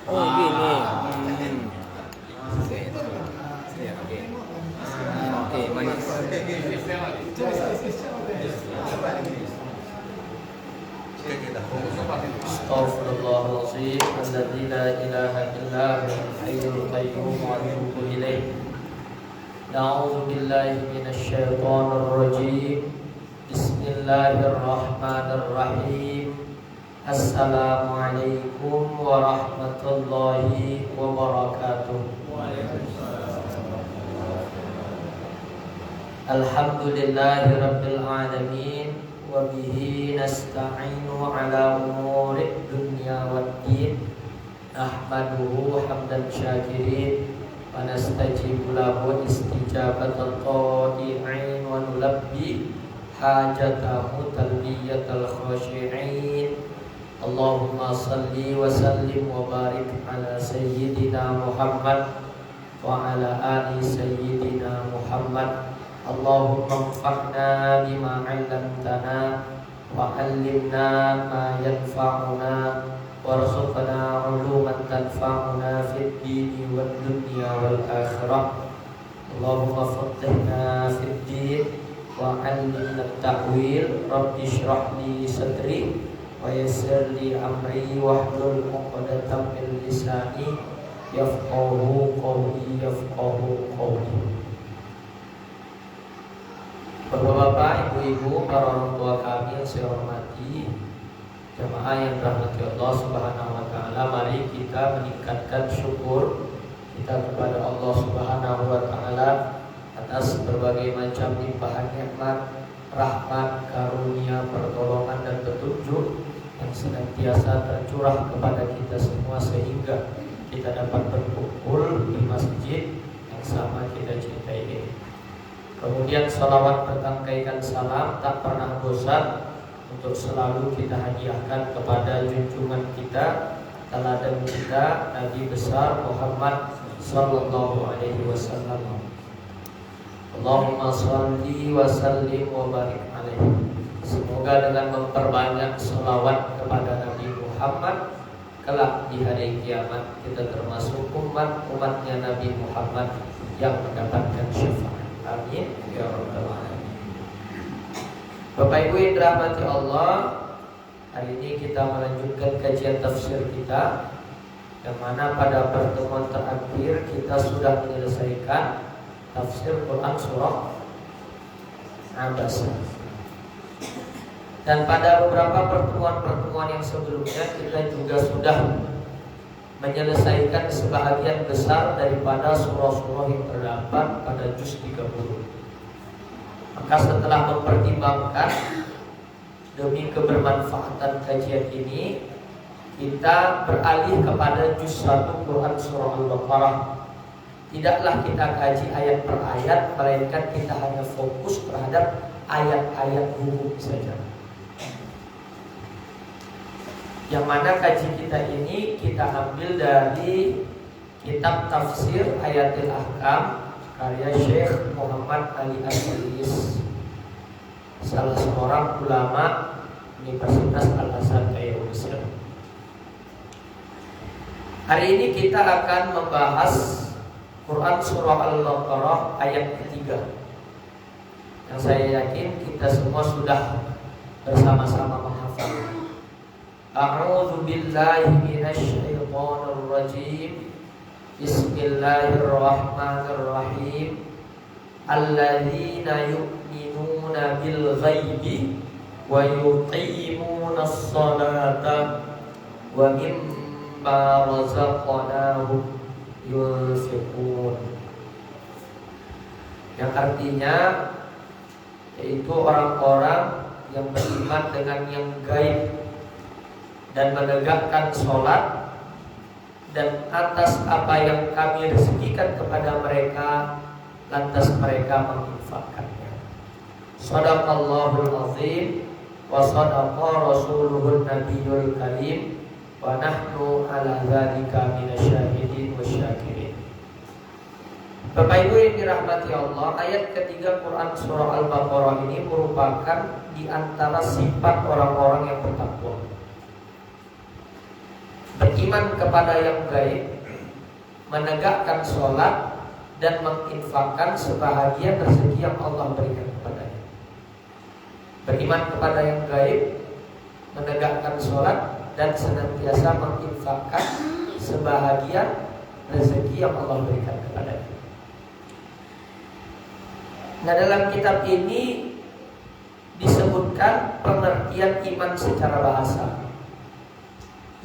Oh gini. Oke, manis. Astaghfirullahaladzim alladzi la ilaha illa huwal hayyul qayyum wa atubu ilaih. Na'udzu billahi minasy syaithanir rajim. Bismillahirrahmanirrahim. Assalamualaikum warahmatullahi wabarakatuh. Alhamdulillahi rabbil alamin. Wa bihi nasta'inu ala umuri dunya waddin. Nahmaduhu hamdan syakirin wa nastajibu lahu istijabatal qadi'in wa nulabbi hajatahu talbiyatal khashi'in. Allahumma salli wa sallim wa barik ala sayyidina Muhammad wa ala ali sayyidina Muhammad. Allahumma anfa'na bima 'allamtana wa 'allimna ma yanfa'una warzuqna 'uluman tanfa'una fid dini wad dunya wal akhirah. Allahumma faqqihna fid din wa 'allimna at-ta'wil. Rabbi shrah li sadri wa yassir li amri wahlul 'uqdatam min lisani yafqahu qawli. Bapak-bapak, ibu-ibu, para orang tua kami yang saya hormati, jemaah yang dirahmati Allah Subhanahu wa taala, mari kita meningkatkan syukur kita kepada Allah Subhanahu wa taala atas berbagai macam limpahan nikmat, rahmat, karunia, pertolongan dan petunjuk yang senantiasa tercurah kepada kita semua sehingga kita dapat berkumpul di masjid yang sama kita cintai ini. Kemudian salawat bertangkaikan salam tak pernah bosan untuk selalu kita hadiahkan kepada junjungan kita, teladan kita, Nabi besar Muhammad sallallahu alaihi wasallam. Allahumma shalli wa sallim wa barik alaihi. Semoga dengan memperbanyak salawat kepada Nabi Muhammad, kelak di hari kiamat kita termasuk umatnya Nabi Muhammad yang mendapatkan syafaat. Amin ya rabbal alamin. Bapak Ibu yang dirahmati Allah, hari ini kita melanjutkan kajian tafsir kita, yang mana pada pertemuan terakhir kita sudah menyelesaikan tafsir Quran surah Abasa. Dan pada beberapa pertemuan-pertemuan yang sebelumnya kita juga sudah menyelesaikan sebahagian besar daripada surah-surah yang terdapat pada juz 30. Maka setelah mempertimbangkan demi kebermanfaatan kajian ini, kita beralih kepada juz 1 Quran surah Al-Baqarah. Tidaklah kita kaji ayat per ayat, melainkan kita hanya fokus terhadap ayat-ayat hukum saja. Yang mana kaji kita ini kita ambil dari kitab tafsir Ayatil Ahkam karya Syekh Muhammad Ali Al-Mulis, salah seorang ulama Universitas Al-Azhar Kairo Mesir. Hari ini kita akan membahas Quran surah Al-Baqarah ayat ketiga, yang saya yakin kita semua sudah bersama-sama menghafal. A'udzu billahi minasy syaithanir rajim. Bismillahirrahmanirrahim. Alladzina yu'minuna bil ghaibi wa yuqimunas salata wa mimma razaqnahum yunfiqun. Yang artinya yaitu orang-orang yang beriman dengan yang gaib dan menegakkan sholat, dan atas apa yang kami rezekikan kepada mereka, lantas mereka menginfakkannya. Shadaqallahul azim wa shadaqa rasuluhun nabiyul karim wa nahnu ala dzalika minasyahidin wasyakirin. Bapak Ibu yang dirahmati Allah, ayat ketiga Quran surah Al-Baqarah ini merupakan di antara sifat orang-orang yang bertakwa. Beriman kepada yang gaib, menegakkan sholat, dan menginfakkan sebahagian rezeki yang Allah berikan kepadanya. Beriman kepada yang gaib, menegakkan sholat, dan senantiasa menginfakkan sebahagian rezeki yang Allah berikan kepadanya. Nah, dalam kitab ini disebutkan pengertian iman secara bahasa.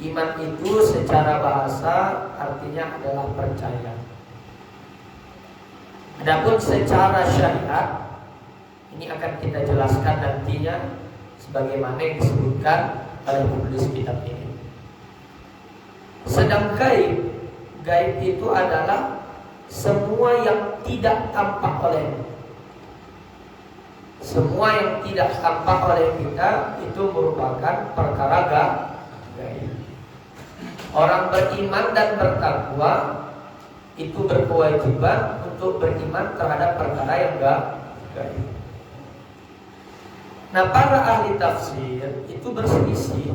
Iman itu secara bahasa artinya adalah percaya. Adapun secara syariat ini akan kita jelaskan nantinya sebagaimana yang disebutkan oleh penulis kitab ini. Sedang gaib itu adalah semua yang tidak tampak olehmu. Semua yang tidak tampak oleh kita itu merupakan perkara gaib. Orang beriman dan bertakwa itu berkewajiban untuk beriman terhadap perkara yang gaib. Nah, para ahli tafsir itu berselisih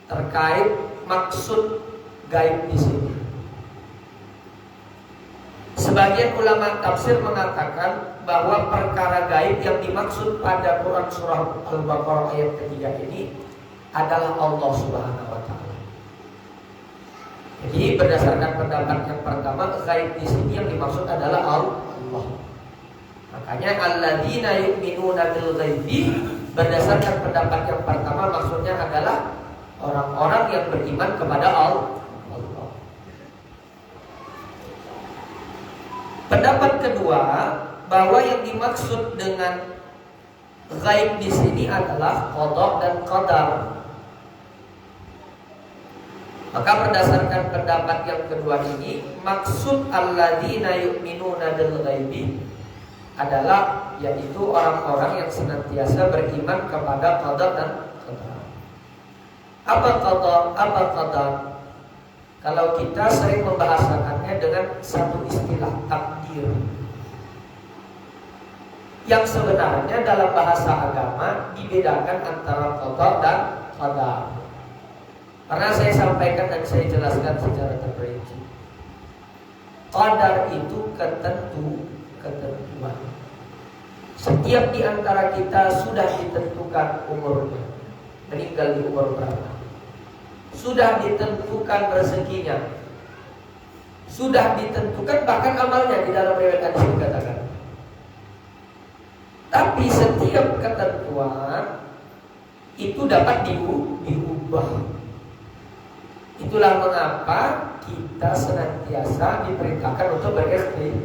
terkait maksud gaib di sini. Sebagian ulama tafsir mengatakan bahwa perkara gaib yang dimaksud pada Quran surah Al-Baqarah ayat ketiga ini adalah Allah Subhanahu wa taala. Jadi berdasarkan pendapat yang pertama, gaib di sini yang dimaksud adalah Allah. Makanya alladzina yu'minuna bil ghaibi, berdasarkan pendapat yang pertama maksudnya adalah orang-orang yang beriman kepada Allah. Pendapat kedua, bahwa yang dimaksud dengan ghaib di sini adalah qada dan qadar. Maka berdasarkan pendapat yang kedua ini, maksud alladzina yu'minuna bil ghaibi adalah yaitu orang-orang yang senantiasa beriman kepada qada dan qadar. Apa qada, apa qadar? Kalau kita sering membahasakannya dengan satu istilah takdir, yang sebenarnya dalam bahasa agama dibedakan antara qada dan qadar. Karena saya sampaikan dan saya jelaskan secara terperinci. Qadar itu ketentuan. Setiap di antara kita sudah ditentukan umurnya, meninggal di umur berapa. Sudah ditentukan rezekinya, sudah ditentukan bahkan amalnya. Di dalam riwayat hadis dikatakan. Tapi setiap ketentuan itu dapat diubah. Itulah mengapa kita senantiasa diperintahkan untuk berikhtiar.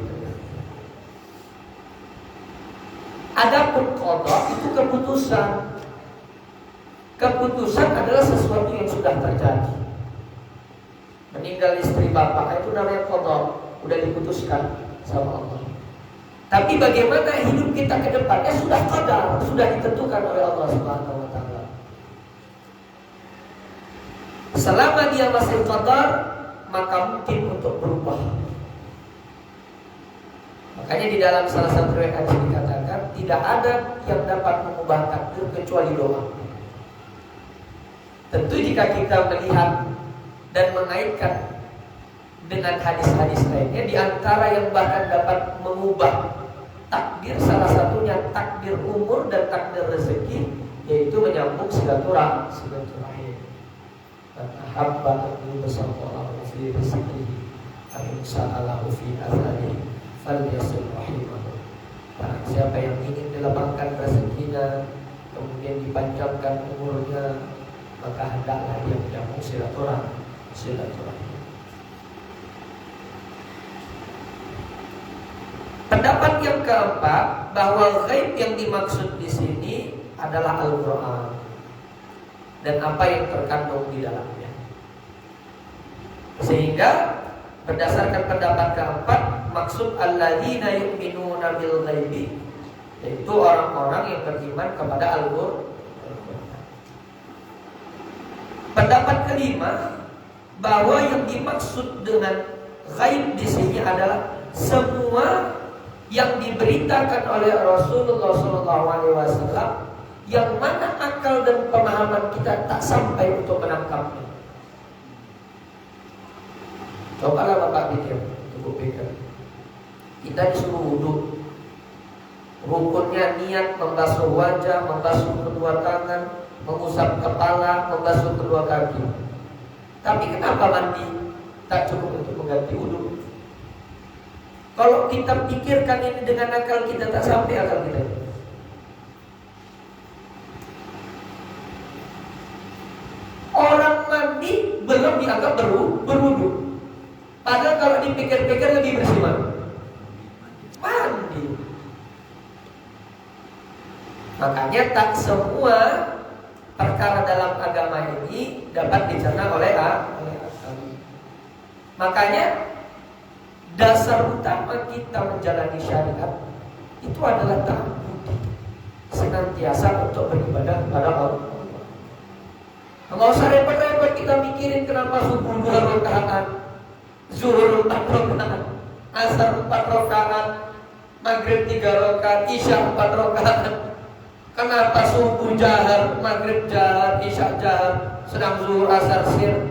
Adapun qada itu keputusan. Keputusan adalah sesuatu yang sudah terjadi. Meninggal istri bapak itu namanya qada, udah diputuskan sama Allah. Tapi bagaimana hidup kita ke depannya sudah qadar, sudah ditentukan oleh Allah Subhanahu wa taala. Selama dia masih qadar, maka mungkin untuk berubah. Makanya di dalam salah satu riwayat dikatakan tidak ada yang dapat mengubah takdir kecuali doa. Tentu jika kita melihat dan mengaitkan dengan hadis-hadis lainnya, di antara yang bahkan dapat mengubah takdir, salah satunya takdir umur dan takdir rezeki, yaitu menyambung silaturahim. Ahabba yusallallahu fi rizqihi sa'alahu fi athari falyasil rahimahu. Barang siapa yang ingin dilapangkan rezekinya, kemudian dipanjangkan umurnya, maka hendaklah dia menyambung silaturahim. Pendapat yang keempat, bahwa ghaib yang dimaksud di sini adalah Al-Quran dan apa yang terkandung di dalamnya. Sehingga berdasarkan pendapat keempat, maksud alladzina yu'minuna bil ghaibi, yaitu orang-orang yang beriman kepada Al-Quran. Pendapat kelima, bahwa yang dimaksud dengan ghaib di sini adalah semua yang diberitakan oleh Rasulullah SAW, yang mana akal dan pemahaman kita tak sampai untuk menangkapnya. Cobalah Bapak pikir, cukup pikir. Kita disuruh wudhu, rukunnya niat membasuh wajah, membasuh kedua tangan, mengusap kepala, membasuh kedua kaki. Tapi kenapa mandi tak cukup untuk mengganti wudhu? Kalau kita pikirkan ini dengan akal kita, tak sampai akal kita. Orang mandi belum dianggap berwudu. Padahal kalau dipikir-pikir lebih bersih mandi. Makanya tak semua perkara dalam agama ini dapat dicerna oleh akal. Makanya dasar utama kita menjalani syariat itu adalah ta'abbudi, senantiasa untuk beribadah kepada Allah. Nggak usah repot-repot kita mikirin kenapa subuh 2 rakaat, zuhur 4 rakaat, asar 4 rakaat, maghrib 3 rakaat, isya 4 rakaat. Kenapa subuh jahar, maghrib jahar, isya jahar, sedang zuhur asar sir?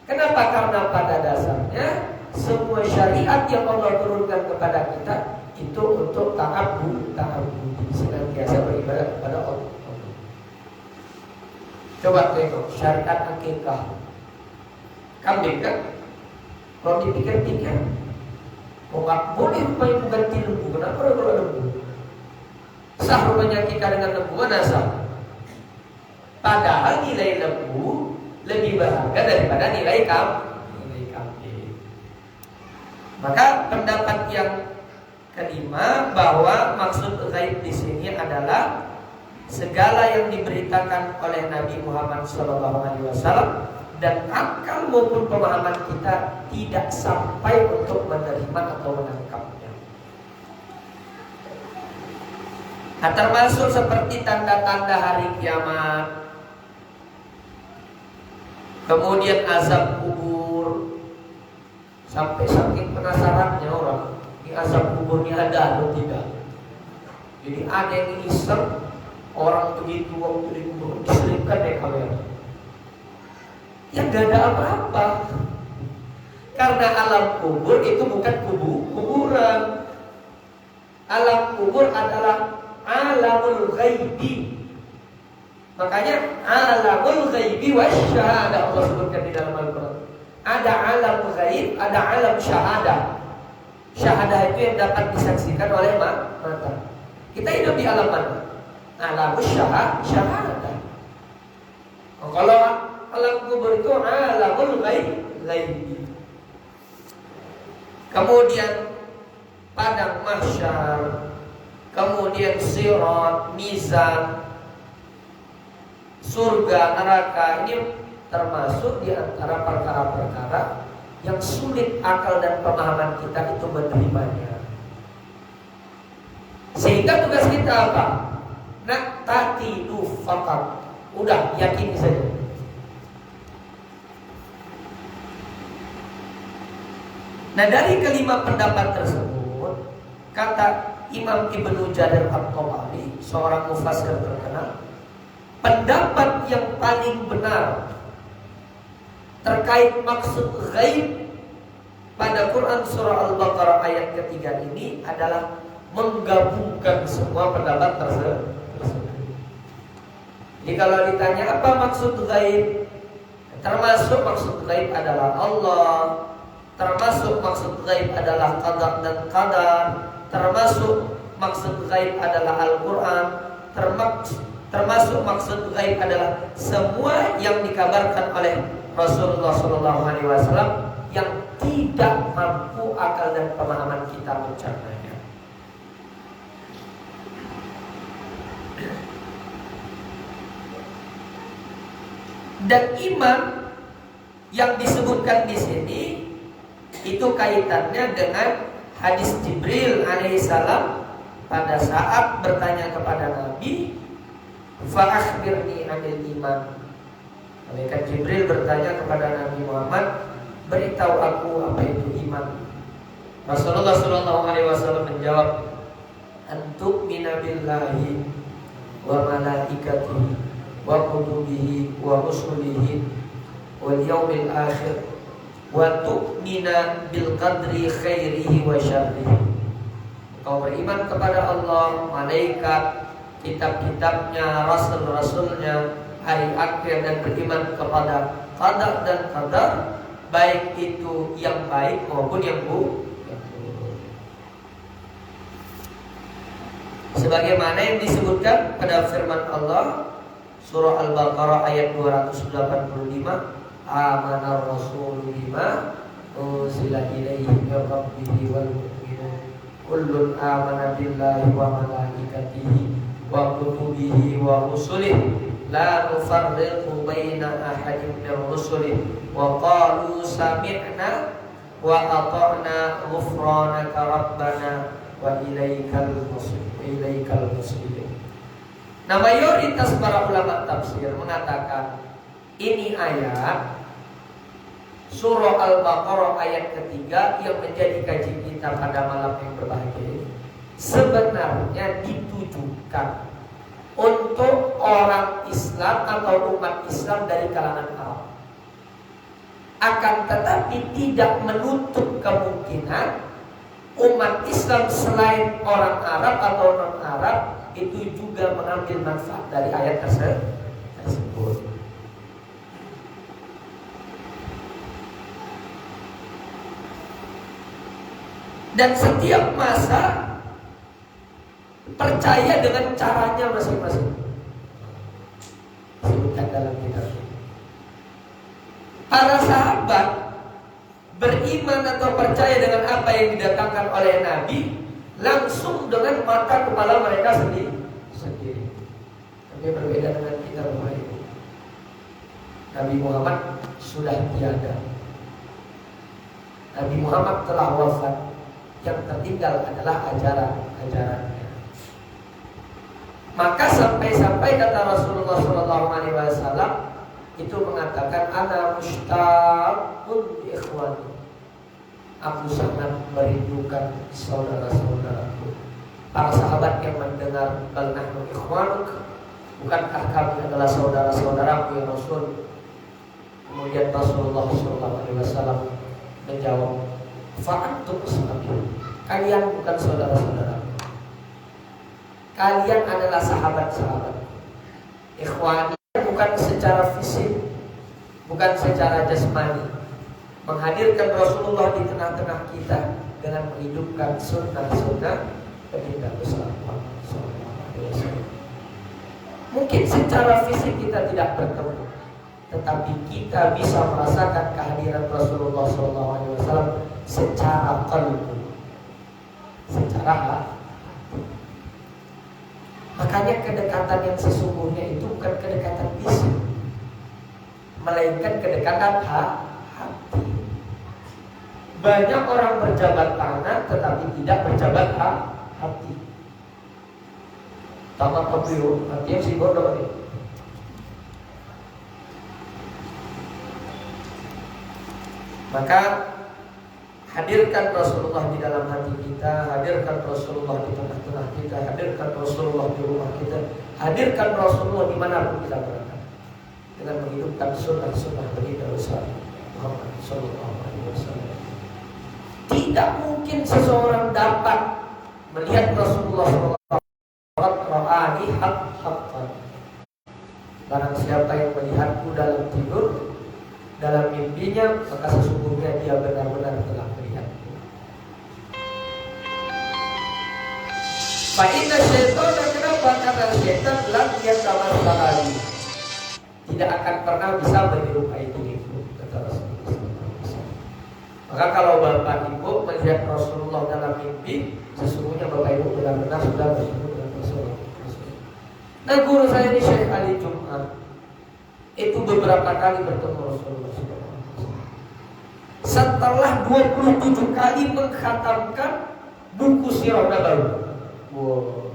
Kenapa? Karena pada dasarnya semua syariat yang Allah turunkan kepada kita itu untuk ta'abbudi, senantiasa beribadah kepada Allah. Coba tengok syariat akikah, kambing kan? Kalau dipikir-pikir, nggak boleh rupanya ganti lembu. Kenapa kalau lembu? Sah rupanya akikah dengan lembu, mana sah? Padahal nilai lembu lebih berharga daripada nilai kambing. Maka pendapat yang kelima bahwa maksud ghaib di sini adalah segala yang diberitakan oleh Nabi Muhammad SAW dan akal maupun pemahaman kita tidak sampai untuk menerima atau menangkapnya. Nah, termasuk seperti tanda-tanda hari kiamat, kemudian azab kubur. Sampai saking penasarannya orang, di azab kubur ini ada atau tidak. Jadi ada yang iseng, orang begitu waktu di kubur diselipkan deh kamera. Yang gak ada apa-apa. Karena alam kubur itu bukan kuburan. Alam kubur adalah alamul ghaibi. Makanya alamul ghaibi wasyahadah Allah sebutkan di dalam Al-Quran. Ada alam ghaib, ada alam syahadah. Syahadah itu yang dapat disaksikan oleh mata. Kita hidup di alam mana? Alam syahadah. Kalau alam kubur itu alamul ghaib. Kemudian padang mahsyar, kemudian sirat, mizan, surga, neraka. Ini termasuk di antara perkara-perkara yang sulit akal dan pemahaman kita itu menerimanya. Sehingga tugas kita apa? Naqtatidu faqat. Udah, yakini saja. Nah, dari kelima pendapat tersebut, kata Imam Ibnu Jarir At-Tabari, seorang mufassir terkenal, pendapat yang paling benar terkait maksud ghaib pada Quran surah Al-Baqarah ayat ketiga ini adalah menggabungkan semua pendapat tersebut. Jadi kalau ditanya apa maksud ghaib, termasuk maksud ghaib adalah Allah, termasuk maksud ghaib adalah qada dan qadar, termasuk maksud ghaib adalah Al-Quran, termasuk maksud ghaib adalah semua yang dikabarkan oleh Rasulullah SAW yang tidak mampu akal dan pemahaman kita mencernanya. Dan iman yang disebutkan di sini itu kaitannya dengan hadis Jibril alaihissalam pada saat bertanya kepada Nabi, fa akhbirni anil iman. Malaikat Jibril bertanya kepada Nabi Muhammad, beritahu aku apa itu iman. Rasulullah Shallallahu Alaihi Wasallam menjawab, antuk minabillahi wa malaikatihi wa kutubihi wa rusulihi wal yaumil akhir wa tu'mina bil qadri khairihi wa syarrihi. Kau beriman kepada Allah, malaikat, kitab-kitabnya, rasul-rasulnya, hari akhir, dan beriman kepada qadar dan qadar, baik itu yang baik maupun yang buruk. Sebagaimana yang disebutkan pada firman Allah surah Al-Baqarah ayat 285, amanar rasul bima unzila ilaihi min rabbih wal mu'minun kullun amana billahi wa malaikatihi wa kutubihi wa rusulihi la nufarriqu baina ahadin min rusulihi wa qalu sami'na wa ata'na ghufranaka rabbana wa ilaikal muslim. Nah, mayoritas para ulama tafsir mengatakan ini ayat surah Al-Baqarah ayat ketiga yang menjadi kaji kita pada malam yang berbahagia sebenarnya ditujukan untuk orang Islam atau umat Islam dari kalangan Arab. Akan tetapi tidak menutup kemungkinan umat Islam selain orang Arab atau non-Arab itu juga mengambil manfaat dari ayat tersebut. Dan setiap masa percaya dengan caranya masing-masing. Sebutkan dalam kitab. Para sahabat beriman atau percaya dengan apa yang didatangkan oleh Nabi langsung dengan mata kepala mereka sendiri. Tapi berbeda dengan kita Bapak Ibu. Nabi Muhammad sudah tiada. Nabi Muhammad telah wafat. Yang tertinggal adalah ajaran-ajarannya. Maka sampai-sampai kata Rasulullah SAW itu mengatakan ana mushtaqun bi ikhwani. Aku sangat merindukan saudara-saudaraku. Para sahabat yang mendengar bal nahnu ikhwanuk, bukankah kami adalah saudara-saudaraku ya Rasul? Kemudian Rasulullah SAW menjawab, fa'antum ashabi. Kalian bukan saudara-saudara. Kalian adalah sahabat-sahabat. Ikhwani bukan secara fisik, bukan secara jasmani. Menghadirkan Rasulullah di tengah-tengah kita dengan menghidupkan sunnah-sunnah baginda besar. Mungkin secara fisik kita tidak bertemu, tetapi kita bisa merasakan kehadiran Rasulullah SAW secara qalbu, secara hati. Makanya kedekatan yang sesungguhnya itu bukan kedekatan fisik, melainkan kedekatan hati. Banyak orang berjabat tangan tetapi tidak berjabat hati. Tamat pemilu, artinya si bodoh ini. Maka hadirkan Rasulullah di dalam hati kita, hadirkan Rasulullah di tengah-tengah kita, hadirkan Rasulullah di rumah kita, hadirkan Rasulullah dimanapun kita berada, dengan menghidupkan sunnah-sunnah baginda besar Muhammad Sallallahu Alaihi Wasallam. Tidak mungkin seseorang dapat melihat Rasulullah SAW ra'ani haqqan. Barang siapa yang melihatku dalam tidur, dalam mimpinya, maka sesungguhnya dia benar-benar telah melihatku. Fa'inna syaitan, kenapa? Karena syaitan lam yatamassalali, tidak akan pernah bisa menyerupai diriku, kata Rasulullah. Maka kalau Bapak Ibu melihat Rasulullah dalam mimpi, sesungguhnya Bapak Ibu benar-benar sudah bertemu dengan Rasulullah. Nah, guru saya di Syekh Ali Jum'ah itu beberapa kali bertemu Rasulullah. Setelah 27 kali mengkhatamkan buku Sirah Nabawi. Wow.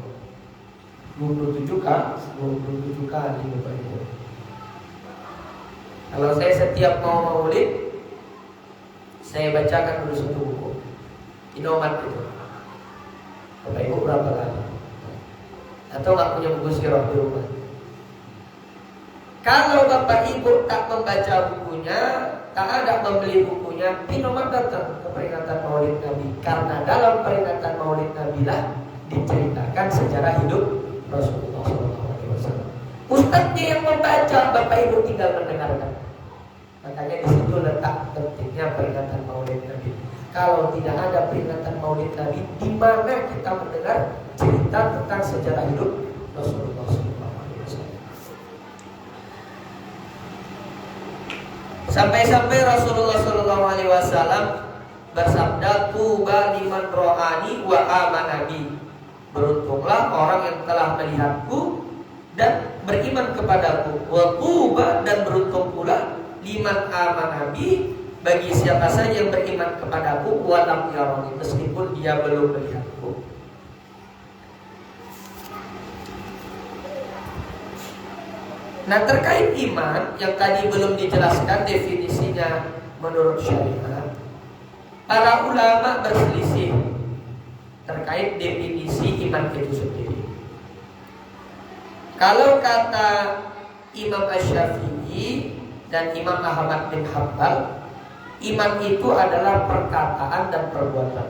27 kali Bapak Ibu. Kalau saya setiap mau maulid, saya bacakan dulu satu buku. Indomaret itu. Bapak Ibu berapa kali? Atau nggak punya buku sirah di rumah? Kalau Bapak Ibu tak membaca bukunya, tak ada membeli bukunya, Indomaret datang ke peringatan Maulid Nabi. Karena dalam peringatan Maulid Nabi lah diceritakan sejarah hidup Rasulullah SAW. Ustadznya yang membaca, Bapak Ibu tinggal mendengarkan. Makanya di situ letak pentingnya peringatan Maulid Nabi. Kalau tidak ada peringatan Maulid Nabi, di mana kita mendengar cerita tentang sejarah hidup Rasulullah SAW? Sampai-sampai Rasulullah SAW bersabda, "Tuba liman ro'ani wa amana bi." Beruntunglah orang yang telah melihatku dan beriman kepadaku. Wa tuba, dan beruntung pula liman amana bi, bagi siapa saja yang beriman kepadaku walam yarani, meskipun dia belum melihatku. Nah, terkait iman yang tadi belum dijelaskan definisinya menurut syariat, para ulama berselisih terkait definisi iman itu sendiri. Kalau kata Imam Asy-Syafi'i dan Imam Ahmad bin Hanbal, iman itu adalah perkataan dan perbuatan.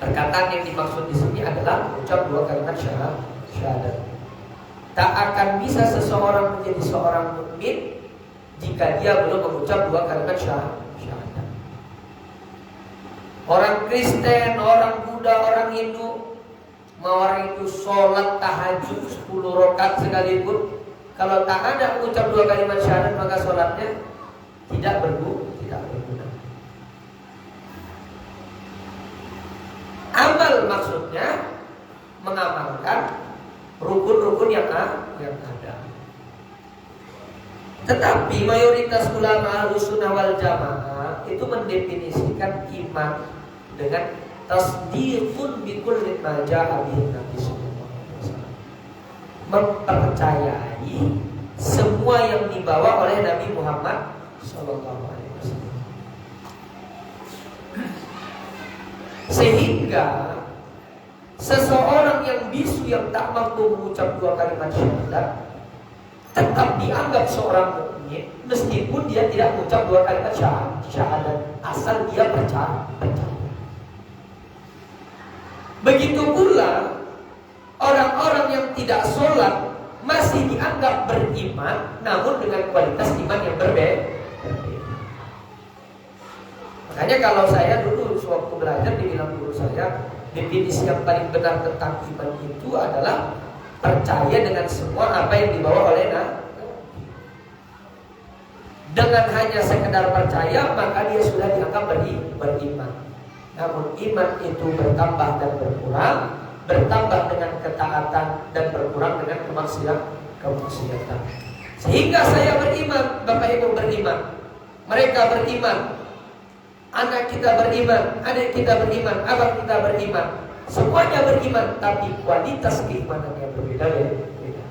Perkataan yang dimaksud di sini adalah mengucap dua kalimat syahadat. Tak akan bisa seseorang menjadi seorang mukmin jika dia belum mengucap dua kalimat syahadat. Orang Kristen, orang Buddha, orang Hindu, mau orang itu sholat tahajud 10 rakaat sekalipun, kalau tak ada mengucap dua kalimat syahadat, maka sholatnya tidak berguna. Amal maksudnya mengamalkan rukun-rukun yang ada. Tetapi mayoritas ulama Ahlussunnah wal Jamaah itu mendefinisikan iman dengan tasdiqun bi kulli ma jaa'a bihi Nabi sallallahu alaihi wasallam. Mempercayai semua yang dibawa oleh Nabi Muhammad sallallahu alaihi wasallam. Sehingga seseorang yang bisu, yang tak mampu mengucap dua kalimat syahadat, tetap dianggap seorang mukmin meskipun dia tidak mengucap dua kalimat syahadat, asal dia percaya. Begitu pula orang-orang yang tidak sholat masih dianggap beriman, namun dengan kualitas iman yang berbeda. Makanya kalau saya dulu sewaktu belajar dibilang guru saya, definisi yang paling benar tentang iman itu adalah percaya dengan semua apa yang dibawa oleh Nabi. Dengan hanya sekedar percaya, maka dia sudah dianggap beriman. Namun iman itu bertambah dan berkurang, bertambah dengan ketaatan dan berkurang dengan kemaksiatan. Sehingga saya beriman, Bapak Ibu beriman, mereka beriman, anak kita beriman, adik kita beriman, abang kita beriman, semuanya beriman, tapi kualitas keimanannya berbeda-beda.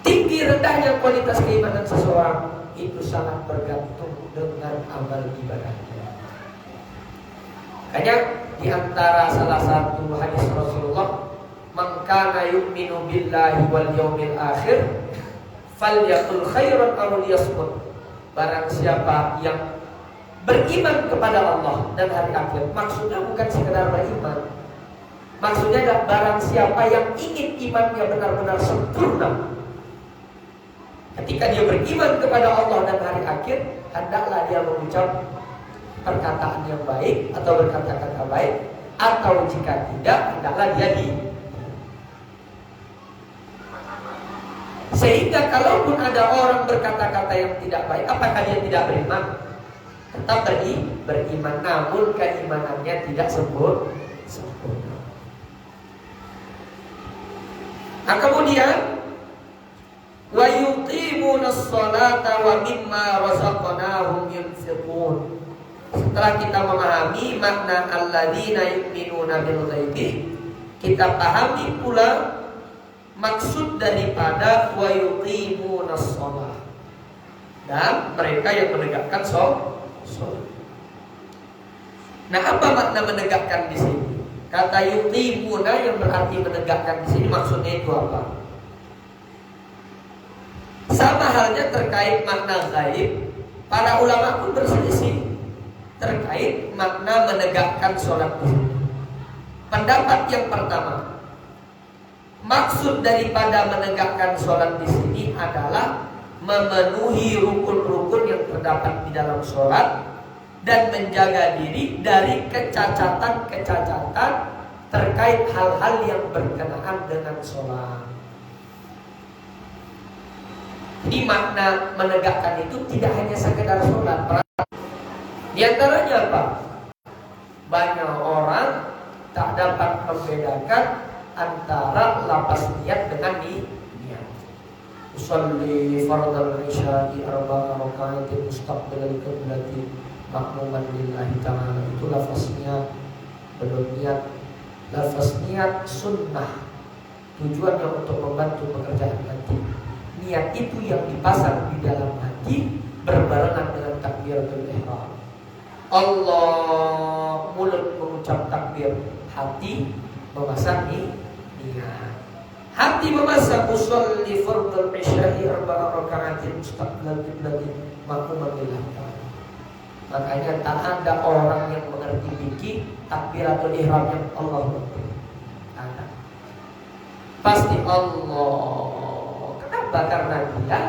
Tinggi rendahnya kualitas keimanan seseorang itu sangat bergantung dengan amal ibadahnya. Makanya di antara salah satu hadis Rasulullah, "Man kana yu'minu billahi wal yawmil akhir falyaqul khairan aw liyasmut." Barang siapa yang beriman kepada Allah dan hari akhir, maksudnya bukan sekedar beriman, maksudnya adalah barang siapa yang ingin imannya benar-benar sempurna, ketika dia beriman kepada Allah dan hari akhir, hendaklah dia mengucap perkataan yang baik atau berkata-kata baik, atau jika tidak, hendaklah dia sehingga kalaupun ada orang berkata-kata yang tidak baik, apakah dia tidak beriman? Tetap beriman, namun keimanannya tidak sempurna. Nah, kemudian wa yuqimuna sholata wa mimma razaqnahum yunfiqun. Setelah kita memahami makna alladzina yu'minuna bil ghaibi, kita pahami pula maksud daripada wa yuqimuna shalah. dan mereka yang menegakkan sholat. Nah, apa makna menegakkan di sini? Kata yuqimuna yang berarti menegakkan di sini maksudnya itu apa? Sama halnya terkait makna gaib, para ulama pun berselisih terkait makna menegakkan sholat di sini. Pendapat yang pertama, maksud daripada menegakkan sholat di sini adalah memenuhi rukun-rukun yang terdapat di dalam sholat dan menjaga diri dari kecacatan-kecacatan terkait hal-hal yang berkenaan dengan sholat. Jadi makna menegakkan itu tidak hanya sekedar sholat. Di antaranya apa? Banyak orang tak dapat membedakan antara lapas niat dengan niat. Usolli fardal isya'i arba'a raka'atin mustaqbilal qiblati makmuman lillahi ta'ala. Itu lafaz niat, belum niat. Lafaz niat sunnah, tujuannya untuk membantu pekerjaan hati. Niat itu yang dipasang di dalam hati berbarengan dengan takbiratul ihram. Allah, mulut mengucap takbir, hati memasang niat. Hati memasang usolli fardal isya'i arba'a raka'atin mustaqbilal qiblati makmuman lillahi ta'ala. Makanya tak ada orang yang mengerti fikih takbiratul ihram yang Allah Akbar. Ada. Pasti Allah. Kenapa? Karena dia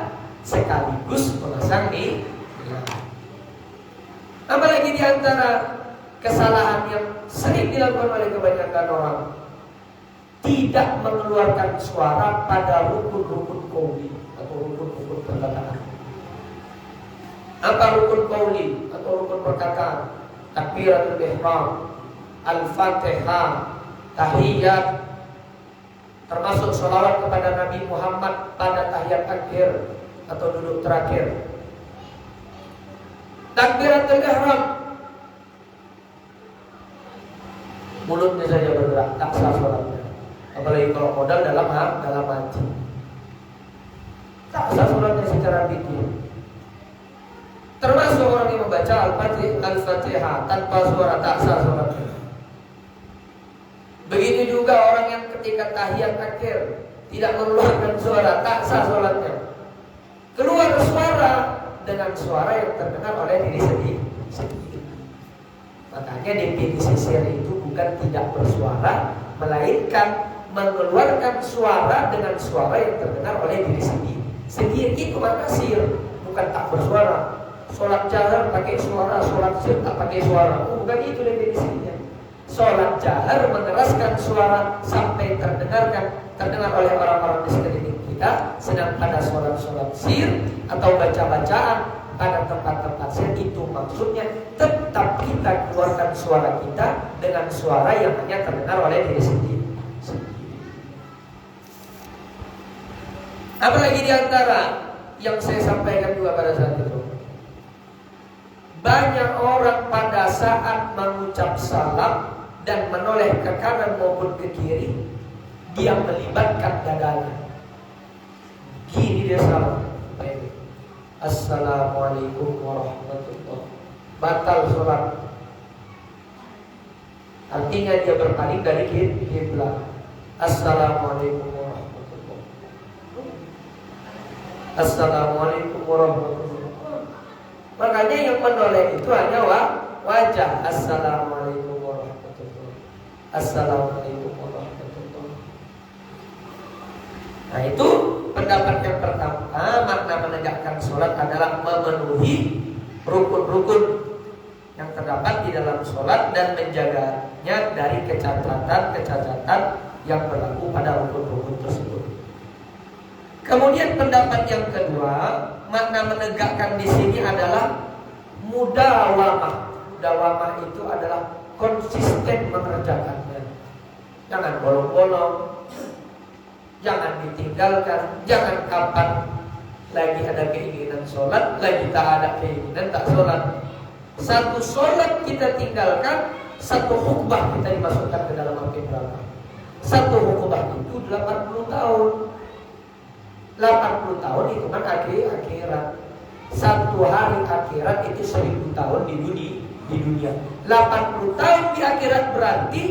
sekaligus memasang niat. Apalagi di antara kesalahan yang sering dilakukan oleh kebanyakan orang, tidak mengeluarkan suara pada rukun-rukun qauli atau rukun-rukun perkataan. Apa rukun qauli atau rukun perkataan? Takbiratul ihram, al-fatihah, tahiyat, termasuk sholawat kepada Nabi Muhammad pada tahiyat akhir atau duduk terakhir. Takbiratul ihram, mulutnya saja bergerak, tak sah sholatnya. Apalagi kalau modal dalam hati, tak sah sholatnya secara fikih. Termasuk orang yang membaca Al-Fatihah tanpa suara, tak sah sholatnya. Begitu juga orang yang ketika tahiyat akhir tidak mengeluarkan suara, tak sah sholatnya. Keluar suara dengan suara yang terdengar oleh diri sendiri. Makanya definisi sir itu bukan tidak bersuara, melainkan mengeluarkan suara dengan suara yang terdengar oleh diri sendiri. Sendiri itu makna sir, bukan tak bersuara. Sholat jahar pakai suara, sholat sir tak pakai suara. Bukan itu definisinya. Sholat jahar mengeraskan suara sampai terdengar oleh orang-orang di sekeliling kita. Sedang pada sholat sir atau baca-bacaan pada tempat-tempat sir, itu maksudnya tetap kita keluarkan suara kita dengan suara yang hanya terdengar oleh diri sendiri. Apalagi di antara yang saya sampaikan juga pada saat itu, banyak orang pada saat mengucap salam dan menoleh ke kanan maupun ke kiri, dia melibatkan dadanya. Gini dia salam, Assalamualaikum warahmatullahi wabarakatuh. Batal sholat. Artinya dia berpaling dari kiblat. Assalamualaikum warahmatullahi wabarakatuh. Assalamualaikum warahmatullahi wabarakatuh. Makanya yang menoleh itu hanya wajah. Assalamualaikum warahmatullahi wabarakatuh. Assalamualaikum warahmatullahi wabarakatuh. Nah, itu pendapat yang pertama. Makna menegakkan sholat adalah memenuhi rukun-rukun yang terdapat di dalam sholat dan menjaganya dari kecacatan yang berlaku pada rukun-rukun tersebut. Kemudian pendapat yang kedua, makna menegakkan di sini adalah mudawamah. Mudawamah itu adalah konsisten mengerjakannya. Jangan bolong-bolong, jangan ditinggalkan, jangan kapan lagi ada keinginan sholat, lagi tak ada keinginan tak sholat. Satu sholat kita tinggalkan, satu khutbah kita dimasukkan ke dalam api neraka. Satu khutbah itu 80 tahun. 80 tahun itu kan akhirat. Satu hari akhirat itu 1000 tahun di dunia. 80 tahun di akhirat berarti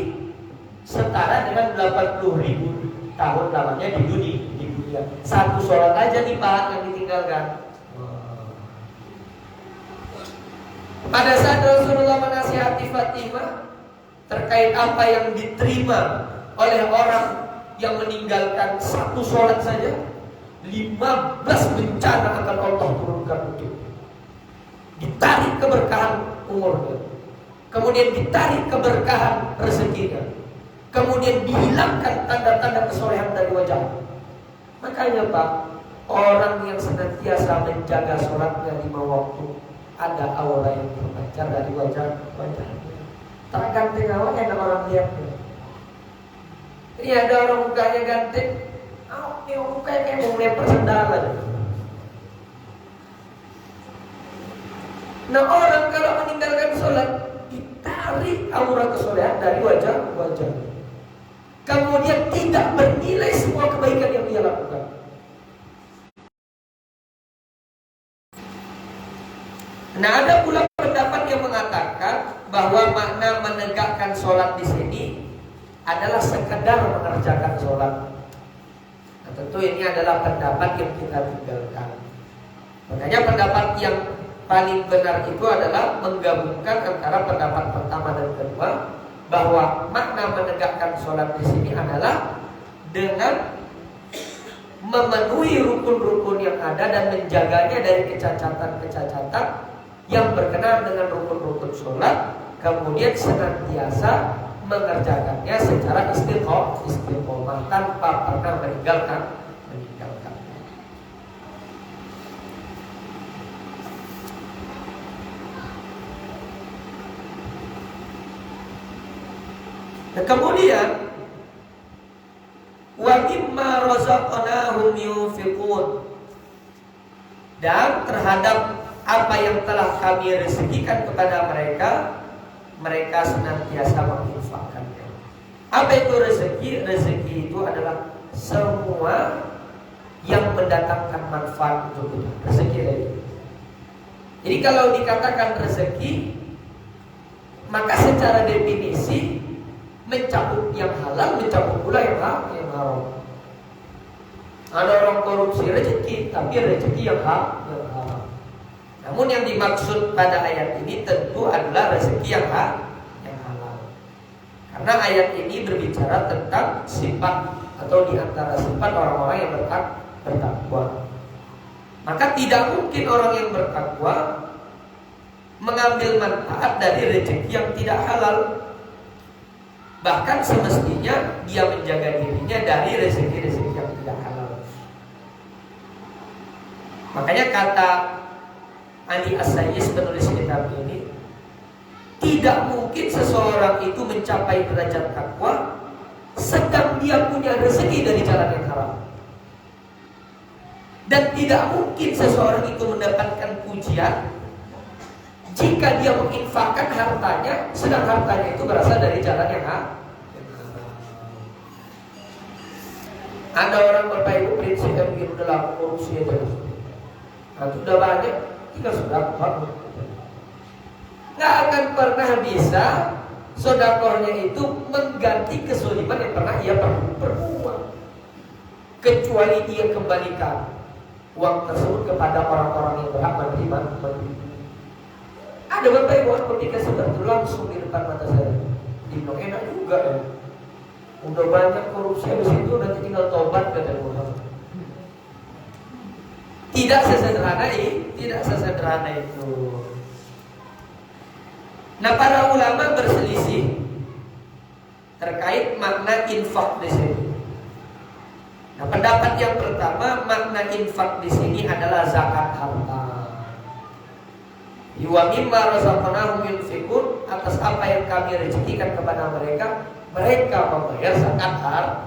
setara dengan 80.000 tahun lamanya di dunia. Satu sholat aja nih Pak yang ditinggalkan. Pada saat Rasulullah menasihati Fatimah terkait apa yang diterima oleh orang yang meninggalkan satu sholat saja, 15 bencana akan Allah turunkan untuk ditarik keberkahan umurnya, kemudian ditarik keberkahan rezekinya, kemudian dihilangkan tanda-tanda kesolehan dari wajah. Makanya Pak, orang yang senantiasa menjaga sholatnya 5 waktu, ada aura yang terpancar dari wajahnya. Tak ganteng awalnya ada orang lihatnya. Ini ada orang mukanya ganteng, mukanya kayak mau melempar sendal aja. Nah orang kalau meninggalkan sholat, ditarik aura kesolehan dari wajah. Kemudian tidak bernilai semua kebaikan yang dia lakukan. Nah ada pula pendapat yang mengatakan bahwa makna menegakkan sholat di sini adalah sekedar mengerjakan sholat. Nah, tentu ini adalah pendapat yang kita tinggalkan. Makanya pendapat yang paling benar itu adalah menggabungkan antara pendapat pertama dan kedua, bahwa makna menegakkan sholat di sini adalah dengan memenuhi rukun-rukun yang ada dan menjaganya dari kecacatan-kecacatan yang berkenaan dengan rukun-rukun sholat, kemudian senantiasa mengerjakannya secara istiqomah tanpa pernah meninggalkan. Nah, kemudian wa mimma razaqnahum yunfiqun, dan terhadap apa yang telah kami rezekikan kepada mereka, mereka senantiasa menginfakkannya. Apa itu rezeki? Rezeki itu adalah semua yang mendatangkan manfaat untuk kita. Rezeki itu. Jadi kalau dikatakan rezeki, maka secara definisi mencakup yang halal, mencakup pula yang haram. Ada orang korupsi rezeki, tapi rezeki yang haram. Namun yang dimaksud pada ayat ini tentu adalah rezeki yang halal. Karena ayat ini berbicara tentang sifat atau diantara sifat orang-orang yang bertakwa. Maka tidak mungkin orang yang bertakwa mengambil manfaat dari rezeki yang tidak halal. Bahkan semestinya dia menjaga dirinya dari rezeki-rezeki yang tidak halal. Makanya kata Ali As-Sayyiz, penulis kitab ini, tidak mungkin seseorang itu mencapai derajat takwa sedang dia punya rezeki dari jalan yang haram. Dan tidak mungkin seseorang itu mendapatkan pujian jika dia menginfakkan hartanya sedang hartanya itu berasal dari jalan yang haram. Ada orang berbaik prinsip yang begitu dalam korupsi aja. Nah, sudah banyak, kita sudah bangun. Nggak akan pernah bisa sodakohnya itu mengganti kezaliman yang pernah ia perbuat, kecuali dia kembalikan uang tersebut kepada orang-orang yang berhak menerima. Ada Bapak Ibu ketika seperti langsung di depan mata saya, dibilang enak juga ya, udah banyak korupsi habis itu nanti tinggal tobat kata Muhammad. Tidak sesederhana itu. Nah, para ulama berselisih terkait makna infak di sini. Nah, pendapat yang pertama, makna infak di sini adalah zakat harta. Wa mimma razaqnahum yunfiqun, atas apa yang kami rezekikan kepada mereka, mereka membayar zakat harta.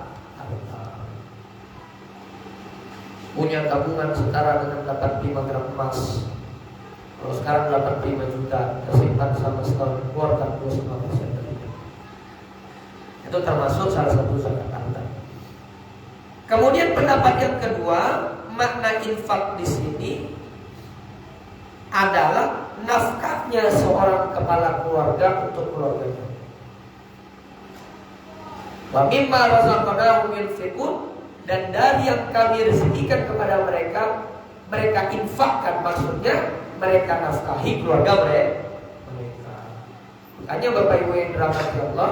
Punya tabungan setara dengan 85 gram emas. Kalau sekarang 85 juta, tersimpan sama setahun, keluarkan 25% dari itu. Itu termasuk salah satu zakat harta. Kemudian pendapat yang kedua, makna infak di sini adalah nafkahnya seorang kepala keluarga untuk keluarganya. Wa mimma razaqnahum yunfiqun, dan dari yang kami rezekikan kepada mereka, mereka infakkan, maksudnya mereka nafkahi keluarga mereka. Makanya Bapak Ibu yang dirahmati Allah,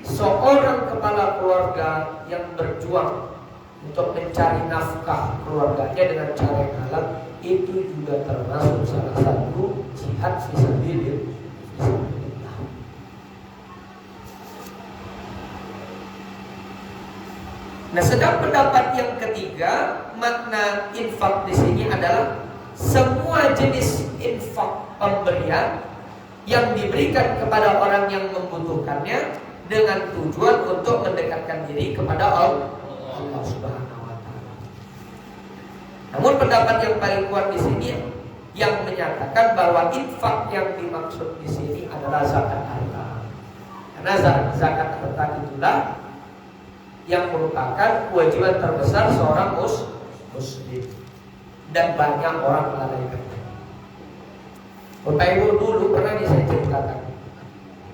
seorang kepala keluarga yang berjuang untuk mencari nafkah keluarganya dengan cara yang halal, itu juga termasuk salah satu jihad fisabilillah. Nah, sedang pendapat yang ketiga, makna infak di sini adalah semua jenis infak pemberian yang diberikan kepada orang yang membutuhkannya dengan tujuan untuk mendekatkan diri kepada Allah Subhanahu wa taala. Namun pendapat yang paling kuat di sini yang menyatakan bahwa infak yang dimaksud di sini adalah zakat harta. Karena zakat harta itulah yang merupakan kewajiban terbesar seorang muslim, dan banyak orang melalaikannya. Bapak Ibu, dulu pernah saya ceritakan,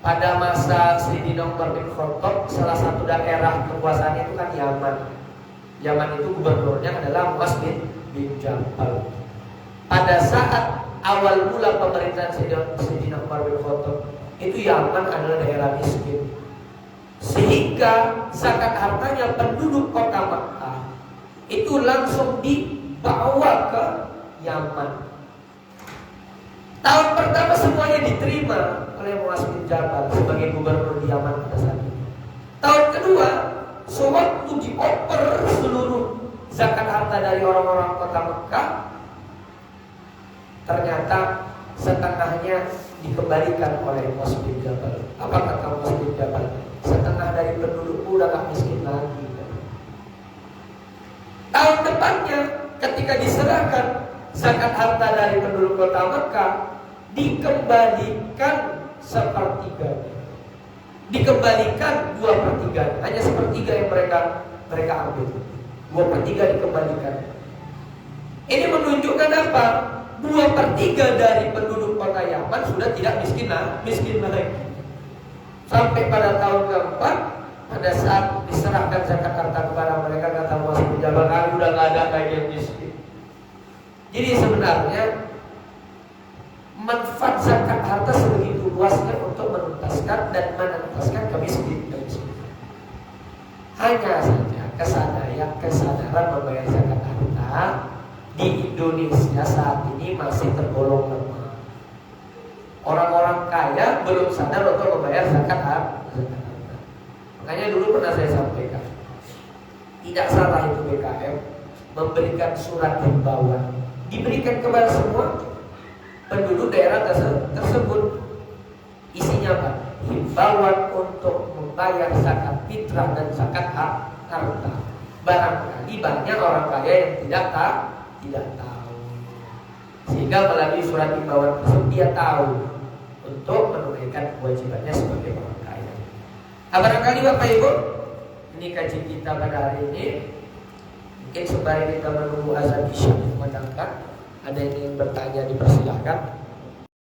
pada masa Sayyidina Umar bin Khattab, salah satu daerah kekuasaannya itu kan Yaman. Yaman itu gubernurnya adalah Muaz bin Jabal. Pada saat awal mula pemerintahan Sayyidina Umar bin Khattab, itu Yaman adalah daerah miskin, sehingga zakat hartanya penduduk kota Makkah itu langsung dibawa ke Yaman. Tahun pertama semuanya diterima oleh Muaz bin Jabal sebagai gubernur di Yaman pada saat itu. Tahun kedua, sewaktu dioper seluruh zakat harta dari orang-orang kota Makkah, ternyata setengahnya dikembalikan oleh Muaz bin Jabal. Apa kata Muaz bin Jabal? Setengah dari pendudukku udah gak miskin lagi. Tahun depannya ketika diserahkan zakat harta dari penduduk kota Mekah, dikembalikan sepertiga, dikembalikan 2/3, hanya sepertiga yang mereka ambil, 2/3 dikembalikan. Ini menunjukkan apa? 2/3 dari penduduk kota Yaman sudah tidak miskin lagi. Sampai pada tahun keempat, pada saat diserahkan zakat harta kepada mereka, kata Muaz bin Jabal, udah gak ada lagi yang miskin. Jadi sebenarnya manfaat zakat harta sebegitu luasnya untuk menuntaskan dan menuntaskan kemiskinan. Hanya saja kesadaran membayar zakat harta di Indonesia saat ini masih tergolong lemah. Orang-orang kaya belum sadar untuk membayar zakat harta. Makanya dulu pernah saya sampaikan, tidak salah itu BKM memberikan surat himbauan, diberikan kepada semua penduduk daerah tersebut. Isinya apa? Himbauan untuk membayar zakat fitrah dan zakat harta. Barangkali banyak orang kaya yang tidak tahu, sehingga melalui surat himbauan tersebut dia tahu untuk menunaikan kewajibannya sebagai orang kaya. Barangkali Bapak Ibu, ini kajian kita pada hari ini. Mungkin sembari kita menunggu azan isya dikumandangkan, ada yang ingin bertanya dipersilahkan.